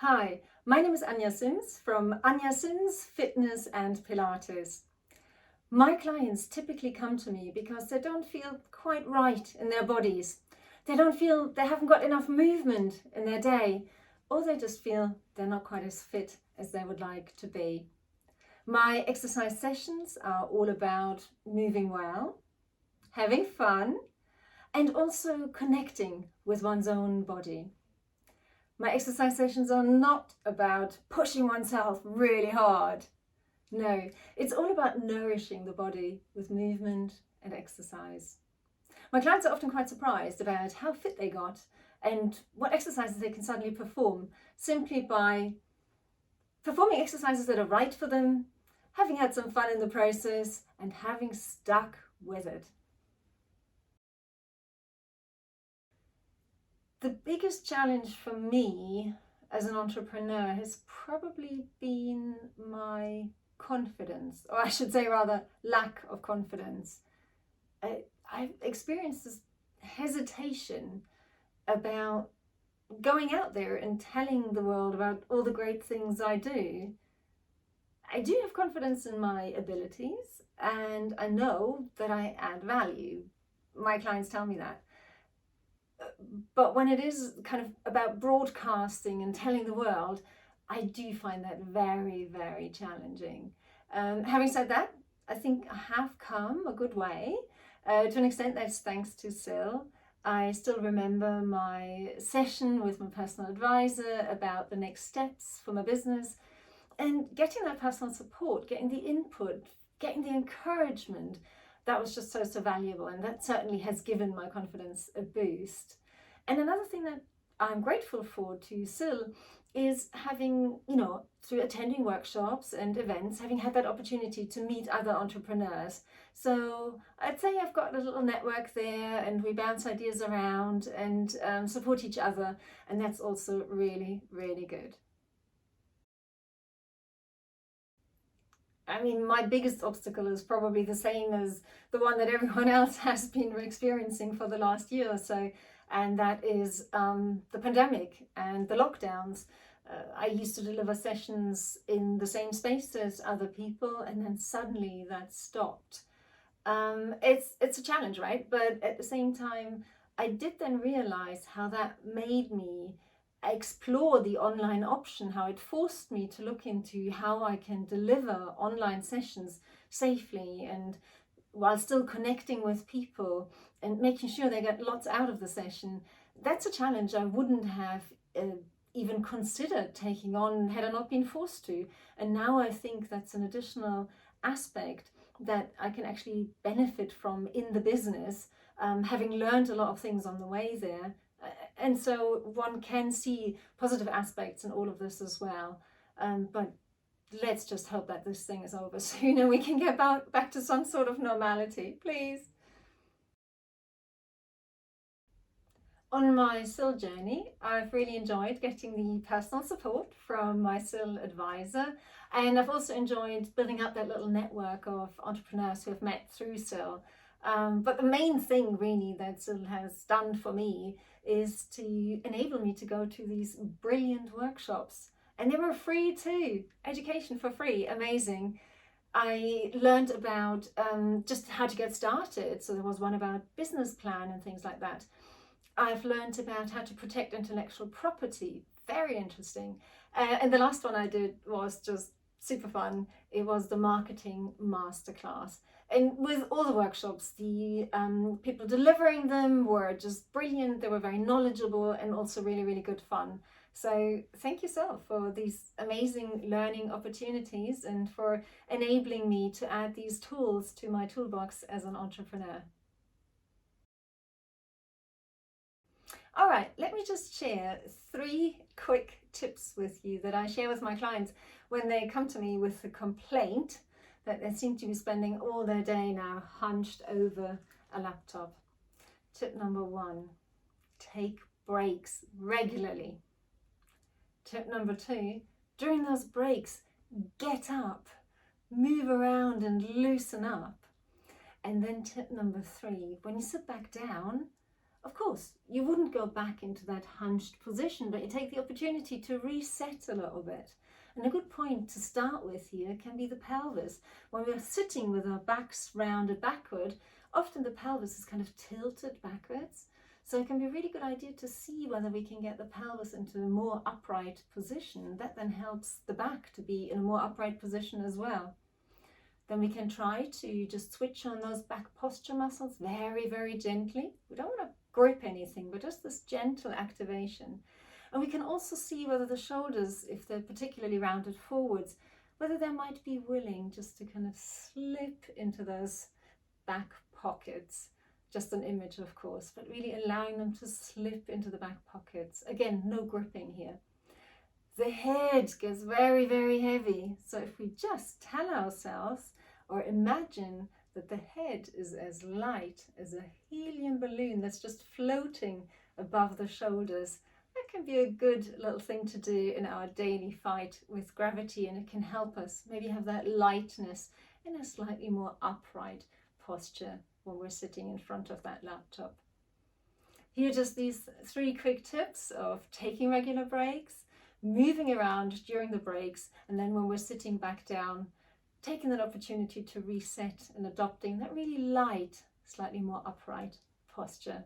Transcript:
Hi, my name is Anja Sims from Anja Sims Fitness and Pilates. My clients typically come to me because they don't feel quite right in their bodies. They don't feel they haven't got enough movement in their day, or they just feel they're not quite as fit as they would like to be. My exercise sessions are all about moving well, having fun, and also connecting with one's own body. My exercise sessions are not about pushing oneself really hard. No, it's all about nourishing the body with movement and exercise. My clients are often quite surprised about how fit they got and what exercises they can suddenly perform simply by performing exercises that are right for them, having had some fun in the process, and having stuck with it. The biggest challenge for me as an entrepreneur has probably been my confidence, or I should say rather lack of confidence. I've experienced this hesitation about going out there and telling the world about all the great things I do. I do have confidence in my abilities and I know that I add value. My clients tell me that. But when it is kind of about broadcasting and telling the world, I do find that very, very challenging. Having said that, I think I have come a good way. To an extent, that's thanks to SiLL. I still remember my session with my personal advisor about the next steps for my business, and getting that personal support, getting the input, getting the encouragement, that was just so valuable, and that certainly has given my confidence a boost. And another thing that I'm grateful for to SiLL is having, through attending workshops and events, having had that opportunity to meet other entrepreneurs. So I'd say I've got a little network there and we bounce ideas around and support each other. And that's also really, really good. I mean, my biggest obstacle is probably the same as the one that everyone else has been experiencing for the last year or so, and that is the pandemic and the lockdowns. I used to deliver sessions in the same space as other people, and then suddenly that stopped. It's a challenge, right? But at the same time, I did then realize how that made me explore the online option, how it forced me to look into how I can deliver online sessions safely and while still connecting with people and making sure they get lots out of the session. That's a challenge I wouldn't have even considered taking on had I not been forced to. And now I think that's an additional aspect that I can actually benefit from in the business, having learned a lot of things on the way there. And so one can see positive aspects in all of this as well. But let's just hope that this thing is over soon and we can get back to some sort of normality, please. On my SiLL journey, I've really enjoyed getting the personal support from my SiLL advisor, and I've also enjoyed building up that little network of entrepreneurs who have met through SiLL. But the main thing really that SiLL has done for me is to enable me to go to these brilliant workshops, and they were free too. Education for free, amazing. I learned about just how to get started. So there was one about business plan and things like that. I've learned about how to protect intellectual property, very interesting. And the last one I did was just super fun. It was the marketing masterclass. And with all the workshops, the people delivering them were just brilliant. They were very knowledgeable and also really, really good fun. So thank you, SiLL, for these amazing learning opportunities and for enabling me to add these tools to my toolbox as an entrepreneur. All right, let me just share 3 quick tips with you that I share with my clients when they come to me with a complaint that they seem to be spending all their day now hunched over a laptop. Tip number 1, take breaks regularly. Tip number 2, during those breaks, get up, move around and loosen up. And then tip number 3, when you sit back down, Of course, you wouldn't go back into that hunched position, but you take the opportunity to reset a little bit. And a good point to start with here can be the pelvis. When we're sitting with our backs rounded backward, often the pelvis is kind of tilted backwards. So it can be a really good idea to see whether we can get the pelvis into a more upright position. That then helps the back to be in a more upright position as well. Then we can try to just switch on those back posture muscles very, very gently. We don't want to grip anything, but just this gentle activation. And we can also see whether the shoulders, if they're particularly rounded forwards, whether they might be willing just to kind of slip into those back pockets. Just an image, of course, but really allowing them to slip into the back pockets. Again, no gripping here. The head gets very, very heavy. So if we just tell ourselves or imagine that the head is as light as a helium balloon that's just floating above the shoulders, that can be a good little thing to do in our daily fight with gravity, and it can help us maybe have that lightness in a slightly more upright posture when we're sitting in front of that laptop. Here are just these 3 quick tips of taking regular breaks, moving around during the breaks, and then when we're sitting back down, taking that opportunity to reset and adopting that really light, slightly more upright posture.